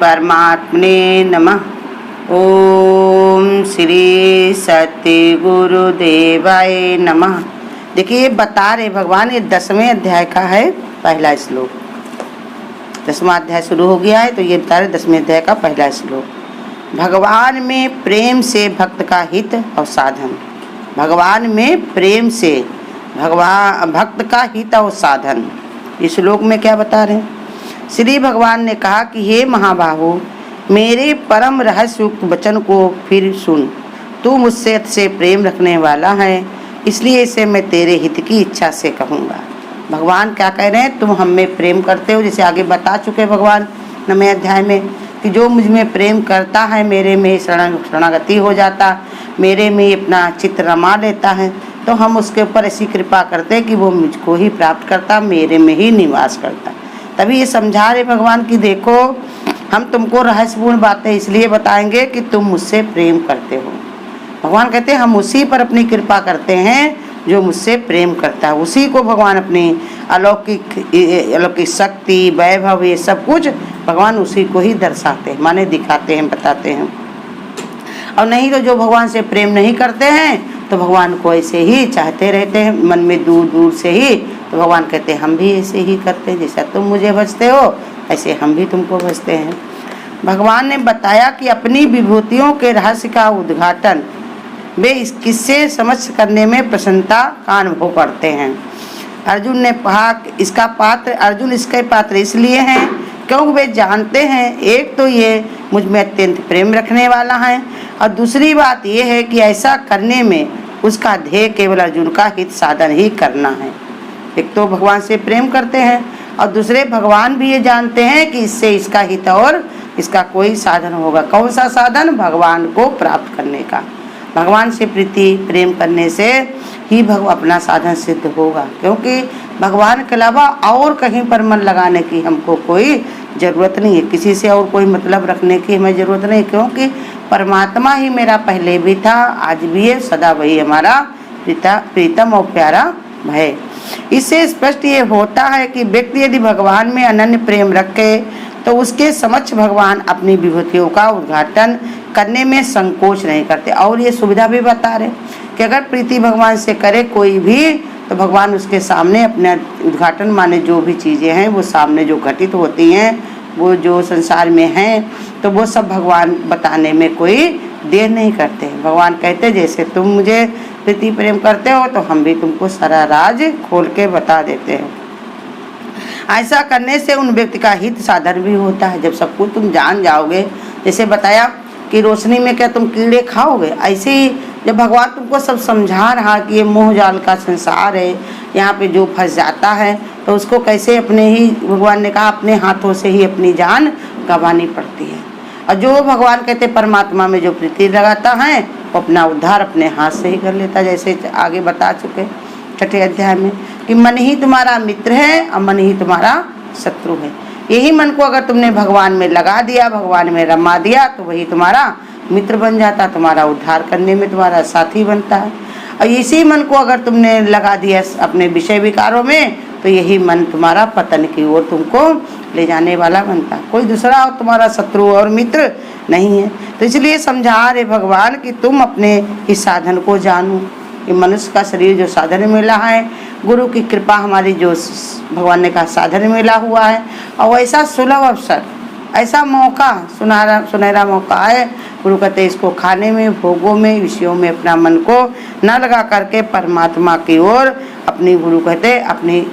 परमात्मने नमः। ओम श्री सतगुरुदेवाय नमः। देखिए ये बता रहे भगवान, ये 10वें अध्याय का है पहला श्लोक। 10वां अध्याय शुरू हो गया है तो ये बता रहे 10वें अध्याय का पहला श्लोक। भगवान में प्रेम से भक्त का हित और साधन। भगवान में प्रेम से भक्त का हित और साधन। इस श्लोक में क्या बता रहे हैं? श्री भगवान ने कहा कि हे महाबाहो, मेरे परम रहस्ययुक्त वचन को फिर सुन। तू मुझसे अतिशय प्रेम रखने वाला है, इसलिए इसे मैं तेरे हित की इच्छा से कहूँगा। भगवान क्या कह रहे हैं? तुम हम में प्रेम करते हो, जैसे आगे बता चुके भगवान 9वें अध्याय में कि जो मुझ में प्रेम करता है मेरे में शरणागति हो जाता, मेरे में अपना चित्त रमा लेता है, तो हम उसके ऊपर ऐसी कृपा करते हैं कि वो मुझको ही प्राप्त करता, मेरे में ही निवास करता। तभी ये समझा रहे भगवान कि देखो हम तुमको रहस्यपूर्ण बातें इसलिए बताएंगे कि तुम मुझसे प्रेम करते हो। भगवान कहते हैं हम उसी पर अपनी कृपा करते हैं जो मुझसे प्रेम करता है। उसी को भगवान अपनी अलौकिक शक्ति, वैभव, ये सब कुछ भगवान उसी को ही दर्शाते हैं, माने दिखाते हैं, बताते हैं। और नहीं तो जो भगवान से प्रेम नहीं करते हैं तो भगवान को ऐसे ही चाहते रहते हैं मन में दूर दूर से ही। तो भगवान कहते हैं हम भी ऐसे ही करते हैं, जैसा तुम मुझे भजते हो ऐसे हम भी तुमको भजते हैं। भगवान ने बताया कि अपनी विभूतियों के रहस्य का उद्घाटन वे इस किस्से समझ करने में प्रसन्नता का अनुभव करते हैं। अर्जुन ने कहा इसका पात्र, अर्जुन इसके पात्र इसलिए हैं क्योंकि वे जानते हैं एक तो ये मुझ में अत्यंत प्रेम रखने वाला है, और दूसरी बात यह है कि ऐसा करने में उसका ध्येय केवल अर्जुन का हित साधन ही करना है। एक तो भगवान से प्रेम करते हैं और दूसरे भगवान भी ये जानते हैं कि इससे इसका हित और इसका कोई साधन होगा। कौन सा साधन? भगवान को प्राप्त करने का। भगवान से प्रीति प्रेम करने से ही अपना साधन सिद्ध होगा, क्योंकि भगवान के अलावा और कहीं पर मन लगाने की हमको कोई ज़रूरत नहीं है, किसी से और कोई मतलब रखने की हमें ज़रूरत नहीं, क्योंकि परमात्मा ही मेरा पहले भी था, आज भी है, सदा वही हमारा प्रीतम और प्यारा है। इससे स्पष्ट ये होता है कि व्यक्ति यदि भगवान में अनन्य प्रेम रखे तो उसके समक्ष भगवान अपनी विभूतियों का उद्घाटन करने में संकोच नहीं करते। और ये सुविधा भी बता रहे कि अगर प्रीति भगवान से करे कोई भी तो भगवान उसके सामने अपना उद्घाटन, माने जो भी चीज़ें हैं वो सामने जो घटित होती हैं, वो जो संसार में हैं, तो वो सब भगवान बताने में कोई देर नहीं करते। भगवान कहते जैसे तुम मुझे प्रीति प्रेम करते हो तो हम भी तुमको सारा राज खोल के बता देते हैं। ऐसा करने से उन व्यक्ति का हित साधन भी होता है। जब सब कुछ तुम जान जाओगे, जैसे बताया कि रोशनी में क्या तुम कीड़े खाओगे, ऐसे ही जब भगवान तुमको सब समझा रहा कि ये मोह जाल का संसार है, यहाँ पे जो फंस जाता है तो उसको कैसे अपने ही, भगवान ने कहा अपने हाथों से ही अपनी जान गंवानी पड़ती है। और जो भगवान कहते परमात्मा में जो प्रीति लगाता है वो अपना उद्धार अपने हाथ से ही कर लेता। जैसे आगे बता चुके 6ठे अध्याय में कि मन ही तुम्हारा मित्र है और मन ही तुम्हारा शत्रु है। यही मन को अगर तुमने भगवान में लगा दिया, भगवान में रमा दिया, तो वही तुम्हारा मित्र बन जाता, तुम्हारा उद्धार करने में तुम्हारा साथी बनता है। और इसी मन को अगर तुमने लगा दिया अपने विषय विकारों में तो यही मन तुम्हारा पतन की ओर तुमको ले जाने वाला बनता। कोई दूसरा और तुम्हारा शत्रु और मित्र नहीं है। तो इसलिए समझा रहे भगवान कि तुम अपने इस साधन को जानो। ये मनुष्य का शरीर जो साधन मिला है, गुरु की कृपा हमारी जो भगवान ने कहा साधन मिला हुआ है, और ऐसा सुलभ अवसर, ऐसा मौका, सुनहरा मौका है। गुरु कहते इसको खाने में, भोगों में, विषयों में अपना मन को न लगा करके परमात्मा की ओर अपनी, गुरु कहते अपने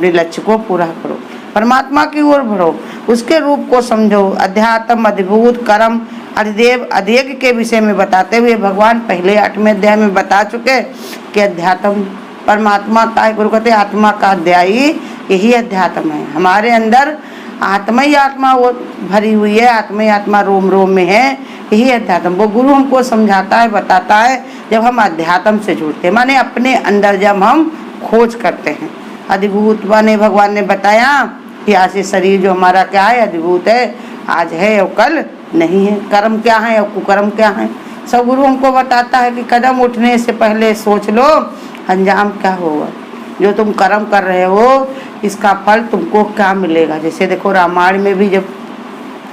लक्ष्य को पूरा करो, परमात्मा की ओर बढ़ो, उसके रूप को समझो। अध्यात्म, अधिभूत, कर्म, अधिदेव, अधियज्ञ के विषय में बताते हुए भगवान पहले 8वें अध्याय में बता चुके कि अध्यात्म परमात्मा का है। गुरु कहते आत्मा का अध्यायी यही अध्यात्म है। हमारे अंदर आत्मा ही आत्मा वो भरी हुई है, आत्मा ही आत्मा रोम रोम में है, यही अध्यात्म। वो गुरु हमको समझाता है, बताता है जब हम अध्यात्म से जुड़ते हैं, माने अपने अंदर जब हम खोज करते हैं। अधिभूत माने भगवान ने बताया कि आज से शरीर जो हमारा क्या है, अधिभूत है, आज है और कल नहीं है। कर्म क्या है और कुकर्म क्या है, सब गुरु हमको बताता है कि कदम उठने से पहले सोच लो अंजाम क्या होगा। जो तुम कर्म कर रहे हो इसका फल तुमको क्या मिलेगा। जैसे देखो रामायण में भी जब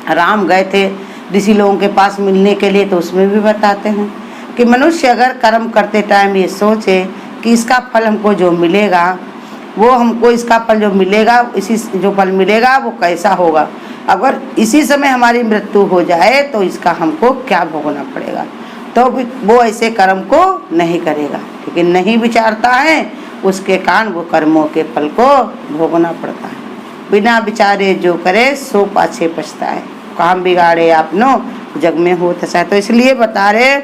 राम गए थे ऋषि लोगों के पास मिलने के लिए, तो उसमें भी बताते हैं कि मनुष्य अगर कर्म करते टाइम ये सोचे कि इसका फल हमको जो मिलेगा वो हमको इसका फल जो मिलेगा, इसी जो फल मिलेगा वो कैसा होगा, अगर इसी समय हमारी मृत्यु हो जाए तो इसका हमको क्या भोगना पड़ेगा, तो वो ऐसे कर्म को नहीं करेगा। लेकिन नहीं विचारता है, उसके कारण वो कर्मों के फल को भोगना पड़ता है। बिना विचारे जो करे सो पाछे पछताए, काम बिगाड़े आपनो जग में हो तसा। तो इसलिए बता रहे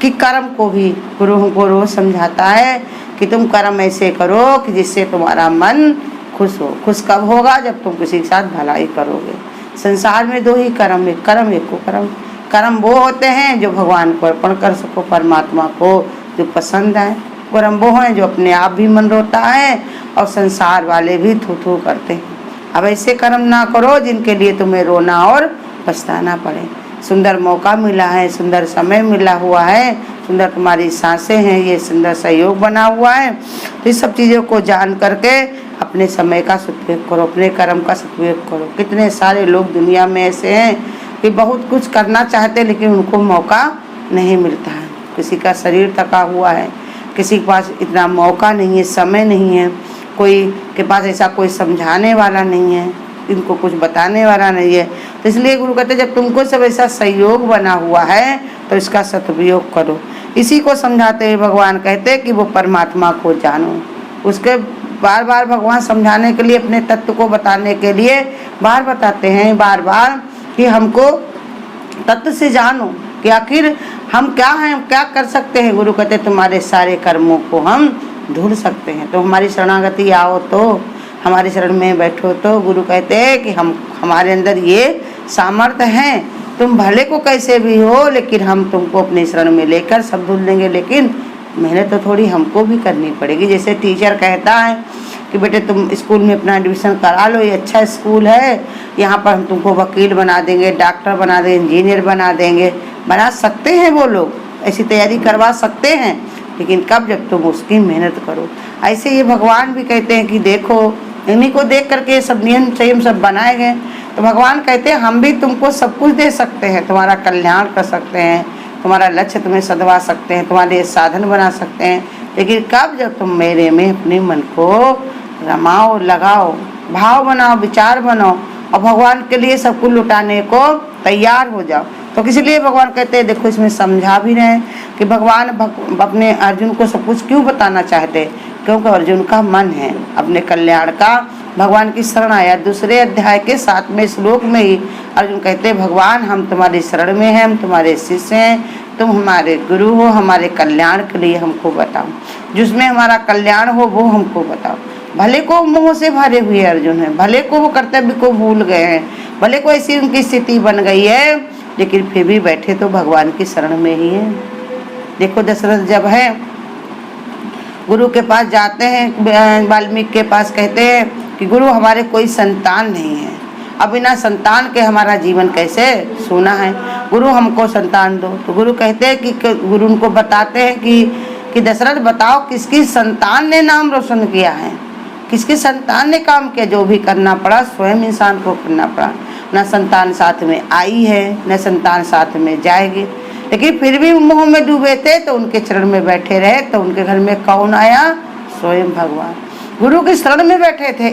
कि कर्म को भी गुरु हमको रोज समझाता है कि तुम कर्म ऐसे करो कि जिससे तुम्हारा मन खुश हो। खुश कब होगा? जब तुम किसी के साथ भलाई करोगे। संसार में दो ही कर्म, एक कर्म एक कुकर्म। कर्म वो होते हैं जो भगवान को अर्पण कर सको, परमात्मा को जो पसंद है। कर्म वो हैं जो अपने आप भी मन रोता है और संसार वाले भी थू थू करते हैं। अब ऐसे कर्म ना करो जिनके लिए तुम्हें रोना और पछताना पड़े। सुंदर मौका मिला है, सुंदर समय मिला हुआ है, सुंदर तुम्हारी सांसें हैं, ये सुंदर सहयोग बना हुआ है। तो इस सब चीज़ों को जान करके अपने समय का सदुपयोग करो, अपने कर्म का सदुपयोग करो। कितने सारे लोग दुनिया में ऐसे हैं कि बहुत कुछ करना चाहते लेकिन उनको मौका नहीं मिलता है। किसी का शरीर थका हुआ है, किसी के पास इतना मौका नहीं है, समय नहीं है, कोई के पास ऐसा कोई समझाने वाला नहीं है, इनको कुछ बताने वाला नहीं है। तो इसलिए गुरु कहते जब तुमको सब ऐसा सहयोग बना हुआ है तो इसका सदुपयोग करो। इसी को समझाते हुए भगवान कहते कि वो परमात्मा को जानो। उसके बार बार भगवान समझाने के लिए, अपने तत्व को बताने के लिए बार बताते हैं, बार बार कि हमको तत्व से जानो कि आखिर हम क्या हैं, हम क्या कर सकते हैं। गुरु कहते तुम्हारे सारे कर्मों को हम धुल सकते हैं। तो हमारी शरणागति आओ, तो हमारे शरण में बैठो। तो गुरु कहते हैं कि हमारे अंदर ये सामर्थ्य है, तुम भले को कैसे भी हो लेकिन हम तुमको अपने शरण में लेकर सब धुल देंगे। लेकिन मेहनत तो थोड़ी हमको भी करनी पड़ेगी। जैसे टीचर कहता है कि बेटे तुम स्कूल में अपना एडमिशन करा लो, ये अच्छा स्कूल है, यहाँ पर हम तुमको वकील बना देंगे, डॉक्टर बना देंगे, इंजीनियर बना देंगे। बना सकते हैं वो लोग, ऐसी तैयारी करवा सकते हैं, लेकिन कब? जब तुम उसकी मेहनत करो। ऐसे ये भगवान भी कहते हैं कि देखो, इन्हीं को देख करके सब नियम संयम सब बनाए गए। तो भगवान कहते हैं हम भी तुमको सब कुछ दे सकते हैं, तुम्हारा कल्याण कर सकते हैं, तुम्हारा लक्ष्य तुम्हें सधवा सकते हैं, तुम्हारे साधन बना सकते हैं। लेकिन कब? जब तुम मेरे में अपने मन को रमाओ, लगाओ, भाव बनाओ, विचार बनाओ और भगवान के लिए सब कुछ लुटाने को तैयार हो जाओ। तो इसलिए भगवान कहते हैं, देखो इसमें समझा भी रहे हैं कि भगवान अपने अर्जुन को सब कुछ क्यों बताना चाहते, क्योंकि अर्जुन का मन है अपने कल्याण का भगवान की शरण आया। दूसरे अध्याय के 7वें श्लोक में ही अर्जुन कहते हैं, भगवान हम तुम्हारी शरण में हैं, हम तुम्हारे शिष्य हैं, तुम हमारे गुरु हो, हमारे कल्याण के लिए हमको बताओ, जिसमें हमारा कल्याण हो वो हमको बताओ। भले को मोह से भरे हुए अर्जुन है, भले को वो कर्तव्य को भूल गए हैं, भले को ऐसी उनकी स्थिति बन गई है, लेकिन फिर भी बैठे तो भगवान की शरण में ही है। देखो दशरथ जब है गुरु के पास जाते हैं, वाल्मीकि के पास कहते हैं कि गुरु हमारे कोई संतान नहीं है, अब बिना संतान के हमारा जीवन कैसे सूना है, गुरु हमको संतान दो। तो गुरु कहते हैं कि गुरु उनको बताते हैं कि दशरथ बताओ किसकी संतान ने नाम रोशन किया है, किसकी संतान ने काम किया। जो भी करना पड़ा स्वयं इंसान को करना पड़ा। न संतान साथ में आई है, न संतान साथ में जाएगी, लेकिन फिर भी मोह में डूबे थे तो उनके चरण में बैठे रहे। तो उनके घर में कौन आया? स्वयं भगवान गुरु के शरण में बैठे थे।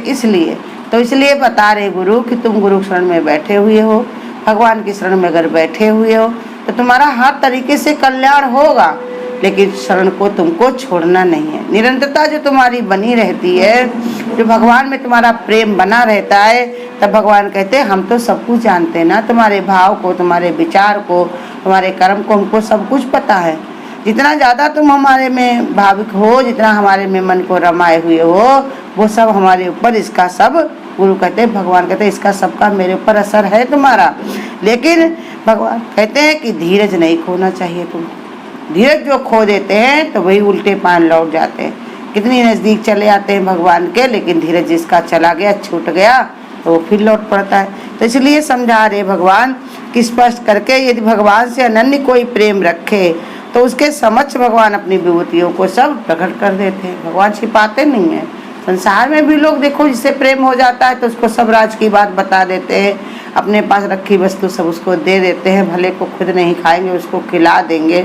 इसलिए बता रहे गुरु कि तुम गुरु शरण में बैठे हुए हो, भगवान की शरण में अगर बैठे हुए हो तो तुम्हारा हर तरीके से कल्याण होगा, लेकिन शरण को तुमको छोड़ना नहीं है। निरंतरता जो तुम्हारी बनी रहती है, जो भगवान में तुम्हारा प्रेम बना रहता है, तब भगवान कहते हैं हम तो सब कुछ जानते हैं ना, तुम्हारे भाव को, तुम्हारे विचार को, तुम्हारे कर्म को हमको सब कुछ पता है। जितना ज़्यादा तुम हमारे में भाविक हो, जितना हमारे में मन को रमाए हुए हो, वो सब हमारे ऊपर, इसका सब गुरु कहते हैं, भगवान कहते हैं इसका सबका मेरे ऊपर असर है तुम्हारा। लेकिन भगवान कहते हैं कि धीरज नहीं खोना चाहिए तुमको। धीरज जो खो देते हैं तो वही उल्टे पान लौट जाते हैं। कितनी नज़दीक चले आते हैं भगवान के, लेकिन धीरज जिसका चला गया, छूट गया, तो वो फिर लौट पड़ता है। तो इसलिए समझा रहे भगवान कि स्पष्ट करके यदि भगवान से अनन्य कोई प्रेम रखे तो उसके समक्ष भगवान अपनी विभूतियों को सब प्रकट कर देते हैं। भगवान छिपाते नहीं हैं। संसार में भी लोग देखो जिससे प्रेम हो जाता है तो उसको सब राज की बात बता देते हैं, अपने पास रखी वस्तु सब उसको दे देते हैं, भले को खुद नहीं खाएंगे उसको खिला देंगे,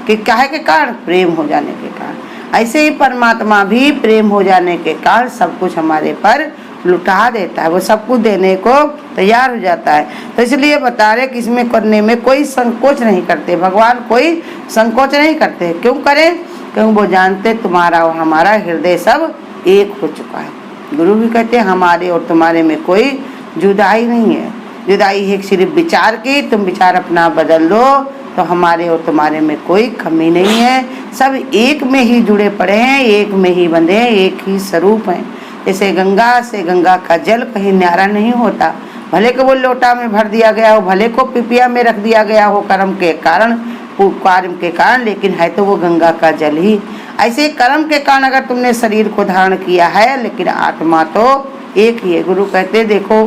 कि काहे के कारण? प्रेम हो जाने के कारण। ऐसे ही परमात्मा भी प्रेम हो जाने के कारण सब कुछ हमारे पर लुटा देता है, वो सब कुछ देने को तैयार हो जाता है। तो इसलिए बता रहे कि इसमें करने में कोई संकोच नहीं करते, भगवान कोई संकोच नहीं करते। क्यों करें? क्योंकि वो जानते तुम्हारा और हमारा हृदय सब एक हो चुका है। गुरु भी कहते हैं हमारे और तुम्हारे में कोई जुदाई नहीं है, जुदाई है सिर्फ विचार की, तुम विचार अपना बदल दो तो हमारे और तुम्हारे में कोई कमी नहीं है, सब एक में ही जुड़े पड़े हैं, एक में ही बंधे हैं, एक ही स्वरूप हैं। जैसे गंगा से गंगा का जल कहीं न्यारा नहीं होता, भले को वो लोटा में भर दिया गया हो, भले को पिपिया में रख दिया गया हो कर्म के कारण, कर्म के कारण, लेकिन है तो वो गंगा का जल ही। ऐसे कर्म के कारण अगर तुमने शरीर को धारण किया है, लेकिन आत्मा तो एक ही है। गुरु कहते देखो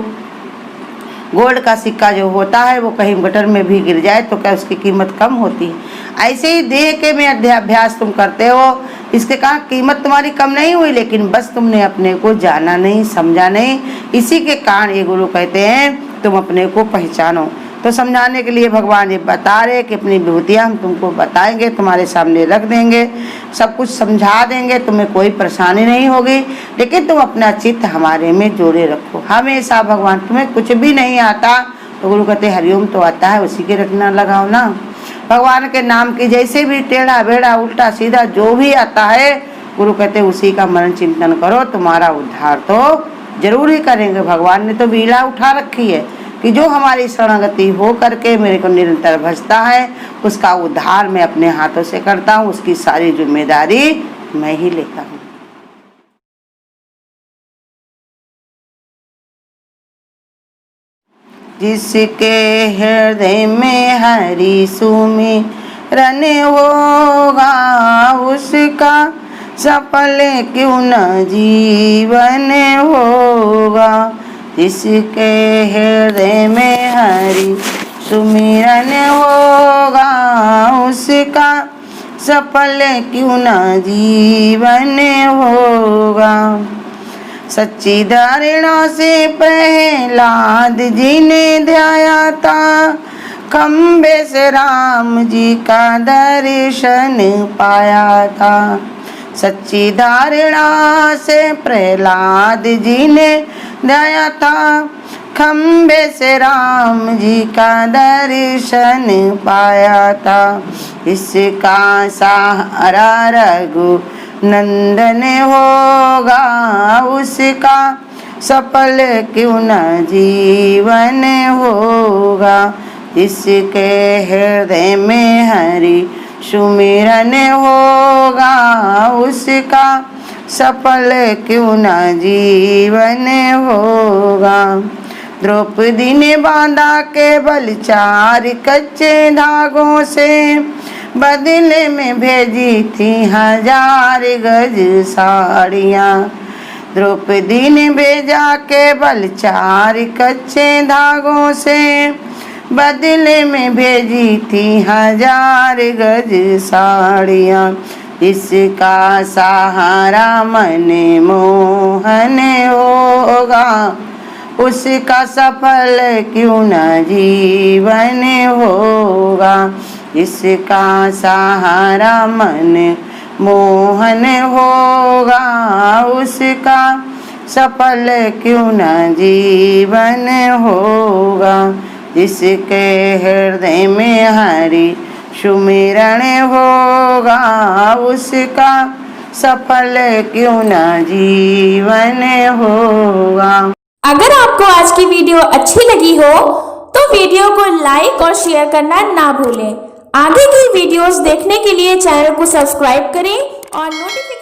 गोल्ड का सिक्का जो होता है वो कहीं गटर में भी गिर जाए तो क्या उसकी कीमत कम होती है? ऐसे ही देह के में अध्याभ्यास तुम करते हो, इसके कारण कीमत तुम्हारी कम नहीं हुई, लेकिन बस तुमने अपने को जाना नहीं, समझा नहीं। इसी के कारण ये गुरु कहते हैं तुम अपने को पहचानो। तो समझाने के लिए भगवान ये बता रहे कि अपनी विभूतियाँ हम तुमको बताएंगे, तुम्हारे सामने रख देंगे, सब कुछ समझा देंगे, तुम्हें कोई परेशानी नहीं होगी, लेकिन तुम अपना चित्त हमारे में जोड़े रखो हमेशा। भगवान तुम्हें कुछ भी नहीं आता तो गुरु कहते हरिओम तो आता है, उसी के रटना लगाओ ना। भगवान के नाम की जैसे भी टेढ़ा बेढ़ा उल्टा सीधा जो भी आता है, गुरु कहते उसी का मनन चिंतन करो, तुम्हारा उद्धार तो जरूर ही करेंगे। भगवान ने तो बीड़ा उठा रखी है कि जो हमारी शरणागति हो करके मेरे को निरंतर भजता है उसका उद्धार मैं अपने हाथों से करता हूँ, उसकी सारी जिम्मेदारी मैं ही लेता हूँ। जिसके हृदय में हरि सुमिरन होगा उसका सफल क्यों न जीवन होगा। जिसके हृदय में हरि सुमिरन होगा उसका सफल क्यों न जीवन होगा। सच्ची धारणा से प्रहलाद जी ने ध्याया था, खम्बे से राम जी का दर्शन पाया था। सच्ची धारणा से प्रहलाद जी ने ध्याया था, खम्बे से राम जी का दर्शन पाया था। इसका सहारा रघु नंदन होगा उसका सफल क्यों न जीवन होगा। इसके हृदय में हरि सुमिरन होगा उसका सफल क्यों न जीवन होगा। द्रौपदी ने बांधा केवल 4 कच्चे धागों से, बदले में भेजी थी 1000 गज साड़ियाँ। द्रौपदी ने भेजा केवल 4 कच्चे धागों से, बदले में भेजी थी 1000 गज साड़ियाँ। इसका सहारा मन मोहन होगा उसका सफल क्यों न जीवन होगा। इसका सहारा मन मोहन होगा उसका सफल क्यों न जीवन होगा। जिसके हृदय में हरि सुमिरन होगा उसका सफल क्यों न जीवन होगा। अगर आपको आज की वीडियो अच्छी लगी हो तो वीडियो को लाइक और शेयर करना ना भूलें। आगे की वीडियोस देखने के लिए चैनल को सब्सक्राइब करें और नोटिफिकेशन